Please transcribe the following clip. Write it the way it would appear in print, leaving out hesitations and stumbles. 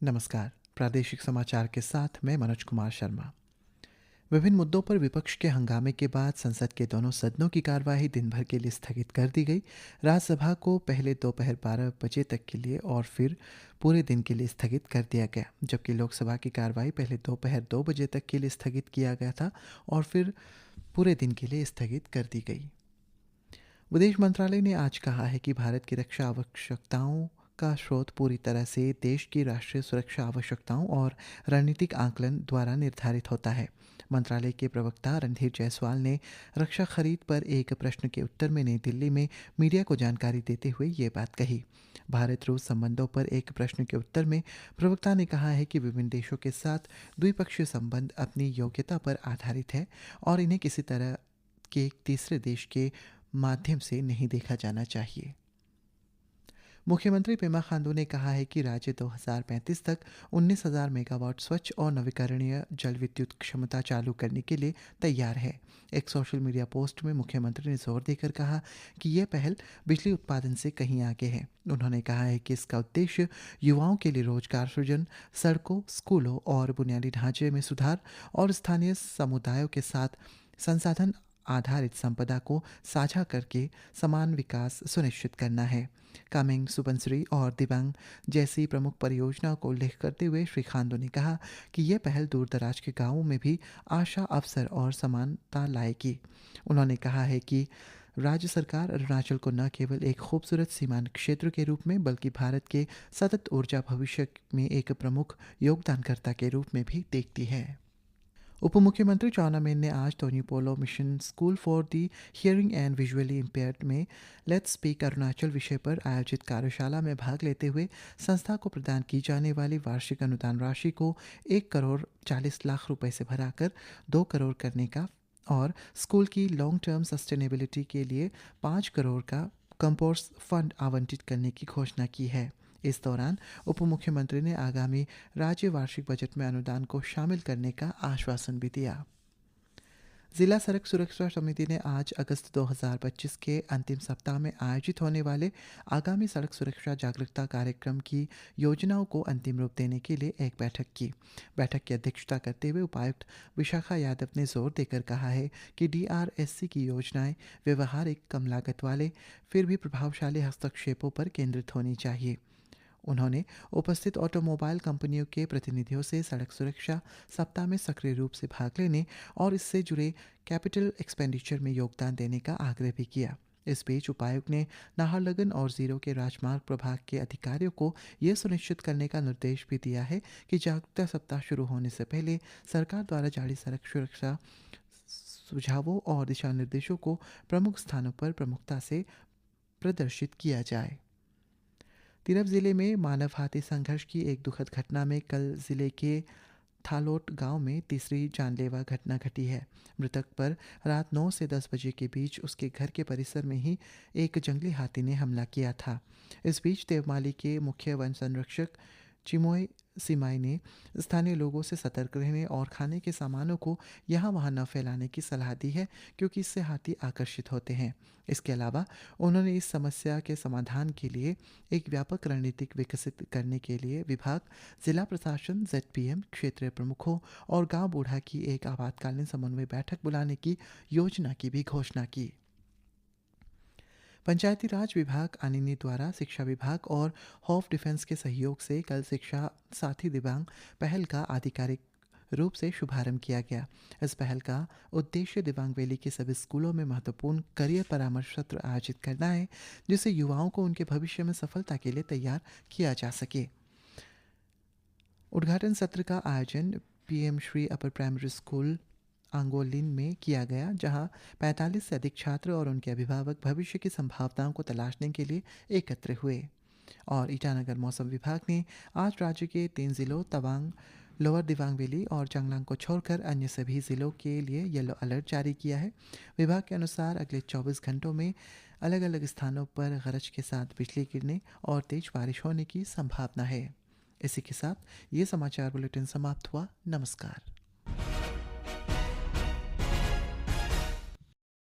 नमस्कार। प्रादेशिक समाचार के साथ मैं मनोज कुमार शर्मा। विभिन्न मुद्दों पर विपक्ष के हंगामे के बाद संसद के दोनों सदनों की कार्यवाही दिन भर के लिए स्थगित कर दी गई। राज्यसभा को पहले दोपहर 12 बजे तक के लिए और फिर पूरे दिन के लिए स्थगित कर दिया गया, जबकि लोकसभा की कार्यवाही पहले दोपहर 2 बजे तक के लिए स्थगित किया गया था और फिर पूरे दिन के लिए स्थगित कर दी गई। विदेश मंत्रालय ने आज कहा है कि भारत की रक्षा आवश्यकताओं का स्रोत पूरी तरह से देश की राष्ट्रीय सुरक्षा आवश्यकताओं और रणनीतिक आकलन द्वारा निर्धारित होता है। मंत्रालय के प्रवक्ता रणधीर जायसवाल ने रक्षा खरीद पर एक प्रश्न के उत्तर में नई दिल्ली में मीडिया को जानकारी देते हुए ये बात कही। भारत रूस संबंधों पर एक प्रश्न के उत्तर में प्रवक्ता ने कहा है कि विभिन्न देशों के साथ द्विपक्षीय संबंध अपनी योग्यता पर आधारित है और इन्हें किसी तरह के तीसरे देश के माध्यम से नहीं देखा जाना चाहिए। मुख्यमंत्री पेमा खांडू ने कहा है कि राज्य 2035 तक 19,000 मेगावाट स्वच्छ और नवीकरणीय जल विद्युत क्षमता चालू करने के लिए तैयार है। एक सोशल मीडिया पोस्ट में मुख्यमंत्री ने जोर देकर कहा कि यह पहल बिजली उत्पादन से कहीं आगे है। उन्होंने कहा है कि इसका उद्देश्य युवाओं के लिए रोजगार सृजन, सड़कों, स्कूलों और बुनियादी ढांचे में सुधार और स्थानीय समुदायों के साथ संसाधन आधारित संपदा को साझा करके समान विकास सुनिश्चित करना है। कामेंग, सुबनसिरी और दिबांग जैसी प्रमुख परियोजनाओं को उल्लेख करते हुए श्री खांडू ने कहा कि यह पहल दूर दराज के गांवों में भी आशा, अवसर और समानता लाएगी। उन्होंने कहा है कि राज्य सरकार अरुणाचल को न केवल एक खूबसूरत सीमांत क्षेत्र के रूप में बल्कि भारत के सतत ऊर्जा भविष्य में एक प्रमुख योगदानकर्ता के रूप में भी देखती है। उप मुख्यमंत्री चाउना मेन ने आज तोनीपोलो mission school for the hearing and visually impaired में लेट्स स्पीक अरुणाचल विषय पर आयोजित कार्यशाला में भाग लेते हुए संस्था को प्रदान की जाने वाली वार्षिक अनुदान राशि को 1,40,00,000 रुपये से बढ़ाकर 2 करोड़ करने का और स्कूल की लॉन्ग टर्म सस्टेनेबिलिटी के लिए 5 करोड़ का कंपोस्ट फंड आवंटित करने की घोषणा की है। इस दौरान उप मुख्यमंत्री ने आगामी राज्य वार्षिक बजट में अनुदान को शामिल करने का आश्वासन भी दिया। जिला सड़क सुरक्षा समिति ने आज अगस्त 2025 के अंतिम सप्ताह में आयोजित होने वाले आगामी सड़क सुरक्षा जागरूकता कार्यक्रम की योजनाओं को अंतिम रूप देने के लिए एक बैठक की। बैठक की अध्यक्षता करते हुए उपायुक्त विशाखा यादव ने जोर देकर कहा है कि DRSC की योजनाएं व्यवहारिक, कम लागत वाले फिर भी प्रभावशाली हस्तक्षेपों पर केंद्रित होनी चाहिए। उन्होंने उपस्थित ऑटोमोबाइल कंपनियों के प्रतिनिधियों से सड़क सुरक्षा सप्ताह में सक्रिय रूप से भाग लेने और इससे जुड़े कैपिटल एक्सपेंडिचर में योगदान देने का आग्रह भी किया। इस बीच उपायुक्त ने नाहरलगुन और जीरो के राजमार्ग प्रभाग के अधिकारियों को यह सुनिश्चित करने का निर्देश भी दिया है कि जागरूकता सप्ताह शुरू होने से पहले सरकार द्वारा जारी सड़क सुरक्षा सुझावों और दिशा निर्देशों को प्रमुख स्थानों पर प्रमुखता से प्रदर्शित किया जाए। तिरप जिले में मानव हाथी संघर्ष की एक दुखद घटना में कल जिले के थालोट गांव में तीसरी जानलेवा घटना घटी है। मृतक पर रात 9 से 10 बजे के बीच उसके घर के परिसर में ही एक जंगली हाथी ने हमला किया था। इस बीच देवमाली के मुख्य वन संरक्षक चिमोय सिमाई ने स्थानीय लोगों से सतर्क रहने और खाने के सामानों को यहाँ वहाँ न फैलाने की सलाह दी है, क्योंकि इससे हाथी आकर्षित होते हैं। इसके अलावा उन्होंने इस समस्या के समाधान के लिए एक व्यापक रणनीति विकसित करने के लिए विभाग, जिला प्रशासन, ZPM, क्षेत्रीय प्रमुखों और गांव बूढ़ा की एक आपातकालीन समन्वय बैठक बुलाने की योजना की भी घोषणा की। पंचायती राज विभाग आनिनी द्वारा शिक्षा विभाग और हॉफ डिफेंस के सहयोग से कल शिक्षा साथी दिव्यांग पहल का आधिकारिक रूप से शुभारंभ किया गया। इस पहल का उद्देश्य दिबांग वैली के सभी स्कूलों में महत्वपूर्ण करियर परामर्श सत्र आयोजित करना है, जिससे युवाओं को उनके भविष्य में सफलता के लिए तैयार किया जा सके। उद्घाटन सत्र का आयोजन PM Shri upper primary school Angolin में किया गया, जहां 45 से अधिक छात्र और उनके अभिभावक भविष्य की संभावनाओं को तलाशने के लिए एकत्र हुए। और ईटानगर मौसम विभाग ने आज राज्य के 3 जिलों तवांग, लोअर दिबांग वैली और चांगलांग को छोड़कर अन्य सभी जिलों के लिए येलो अलर्ट जारी किया है। विभाग के अनुसार अगले 24 घंटों में अलग अलग स्थानों पर गरज के साथ बिजली गिरने और तेज बारिश होने की संभावना है। इसी के साथ ये समाचार बुलेटिन समाप्त हुआ। नमस्कार।